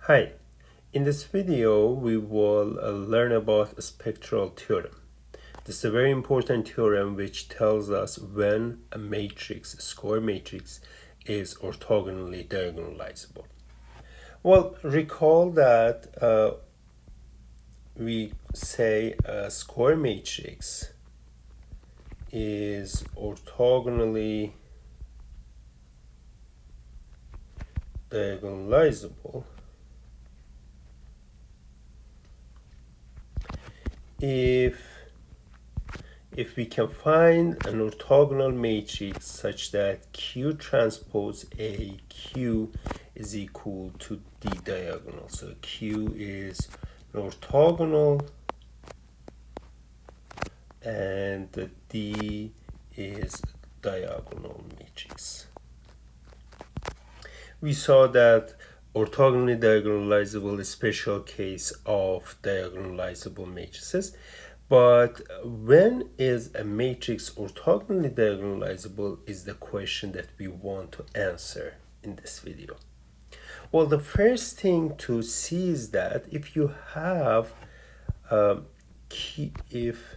Hi, in this video we will learn about spectral theorem. This is a very important theorem which tells us when a matrix, a square matrix, is orthogonally diagonalizable. Well, recall that we say a square matrix is orthogonally diagonalizable if we can find an orthogonal matrix such that Q transpose A Q is equal to D diagonal. So Q is an orthogonal and the D is diagonal matrix. We saw that orthogonally diagonalizable is a special case of diagonalizable matrices. But when is a matrix orthogonally diagonalizable is the question that we want to answer in this video. Well, the first thing to see is that if you have if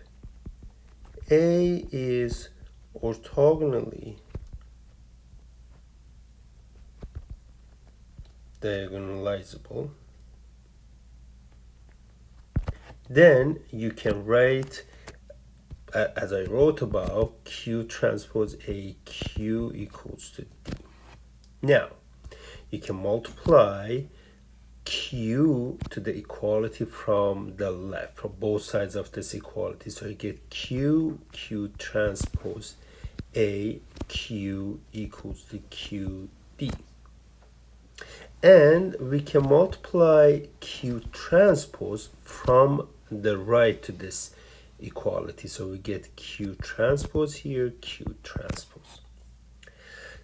A is orthogonally diagonalizable, then you can write, as I wrote about, Q transpose A Q equals to D. Now, you can multiply Q to the equality from the left, from both sides of this equality. So you get Q transpose A Q equals to QD. And we can multiply Q transpose from the right to this equality. So we get Q transpose here, Q transpose.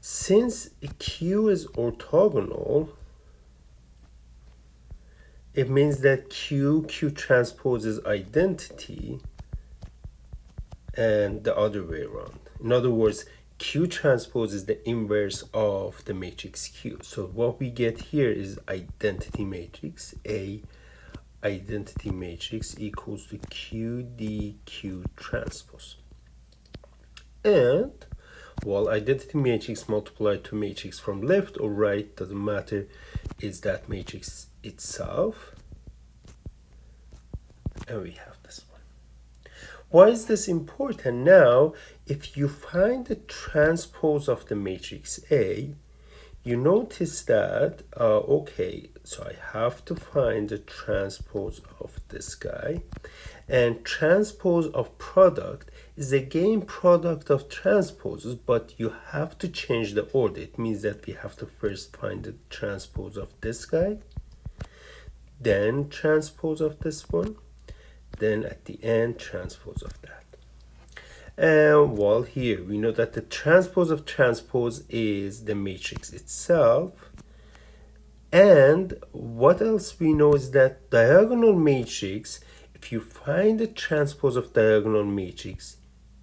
Since Q is orthogonal, it means that Q transpose is identity and the other way around. In other words, Q transpose is the inverse of the matrix Q. So what we get here is identity matrix. A identity matrix equals to QD Q transpose. And while identity matrix multiplied to matrix from left or right, doesn't matter, is that matrix itself. And we have this one. Why is this important? Now, if you find the transpose of the matrix A, you notice that, okay, so I have to find the transpose of this guy. And transpose of product is again product of transposes, but you have to change the order. It means that we have to first find the transpose of this guy, then transpose of this one, then at the end transpose of that. And while here we know that the transpose of transpose is the matrix itself. And what else we know is that diagonal matrix, if you find the transpose of diagonal matrix,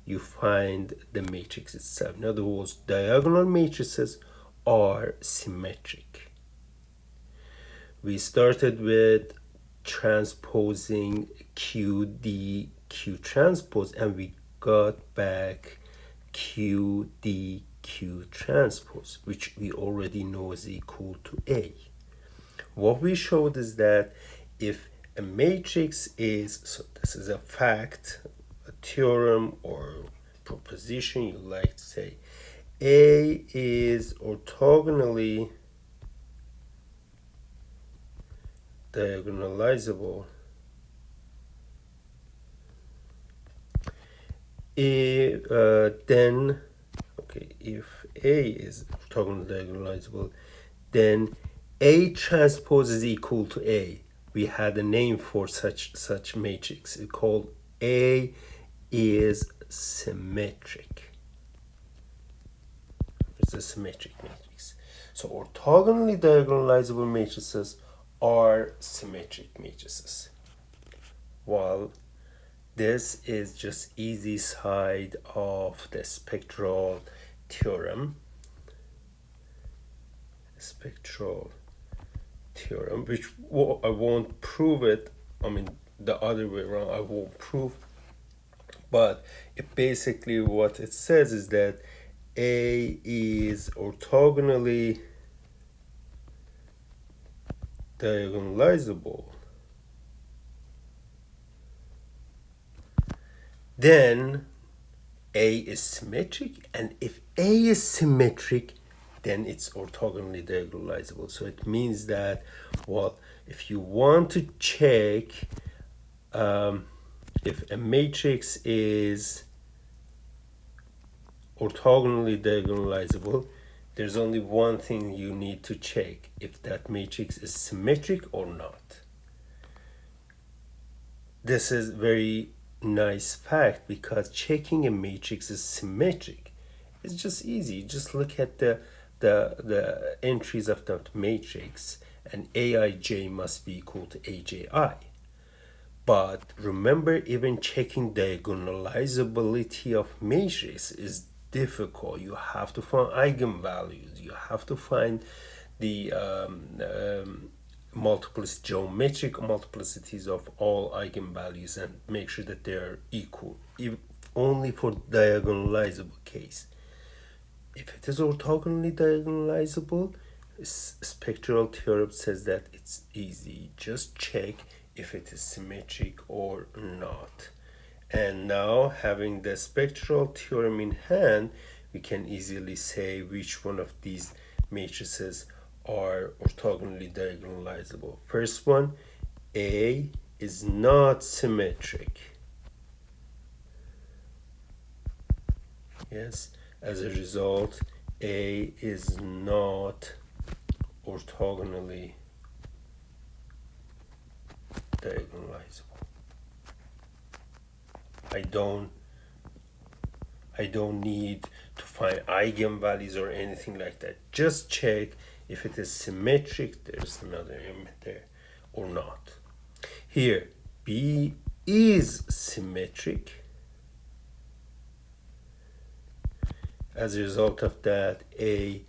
you find the matrix itself. In other words, diagonal matrices are symmetric. We started with transposing QD Q transpose, and we got back QD Q transpose, which we already know is equal to A. What we showed is that if a matrix is, so this is a fact, a theorem or proposition, you like to say, A is orthogonally diagonalizable if if A is orthogonally diagonalizable, then A transpose is equal to A. We had a name for such matrix. It's called A is symmetric. It's a symmetric matrix. So orthogonally diagonalizable matrices are symmetric matrices, while this is just easy side of the spectral theorem. Spectral theorem, which I won't prove it. I mean, the other way around, I won't prove. But it basically what it says is that A is orthogonally diagonalizable. Then A is symmetric, and if A is symmetric, then it's orthogonally diagonalizable. So it means that, well, if you want to check if a matrix is orthogonally diagonalizable, there's only one thing you need to check: if that matrix is symmetric or not. This is very nice fact, because checking a matrix is symmetric is just easy. Just look at the entries of that matrix, and aij must be equal to aji. But remember, even checking diagonalizability of matrix is difficult. You have to find eigenvalues. You have to find the geometric multiplicities of all eigenvalues and make sure that they are equal, only for diagonalizable case. If it is orthogonally diagonalizable, spectral theorem says that it's easy. Just check if it is symmetric or not. And now, having the spectral theorem in hand, we can easily say which one of these matrices are orthogonally diagonalizable. First one, A is not symmetric. Yes, as a result, A is not orthogonally diagonalizable. I don't need to find eigenvalues or anything like that. Just check if it is symmetric, there's another element there, or not. Here, B is symmetric. As a result of that, B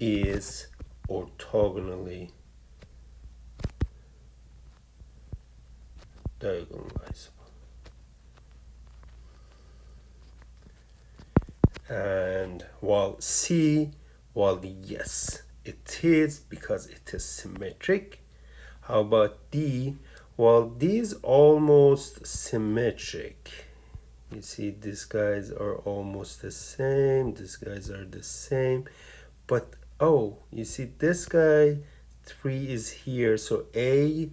is orthogonally diagonalizable. And while C, yes, it is, because it is symmetric. How about D? Well, D is almost symmetric. You see, these guys are almost the same. These guys are the same. But, oh, you see, this guy, 3 is here. So A,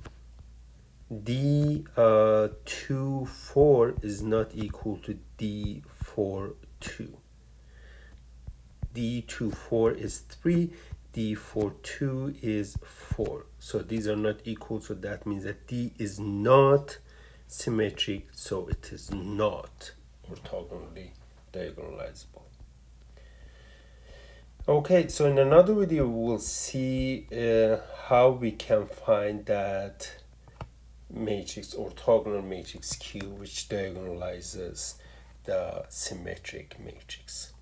D, 2, 4 is not equal to D, 4, 2. D2, 4 is 3. D4, 2 is 4. So these are not equal. So that means that D is not symmetric. So it is not orthogonally diagonalizable. Okay, so in another video, we'll see how we can find that matrix, orthogonal matrix Q, which diagonalizes the symmetric matrix.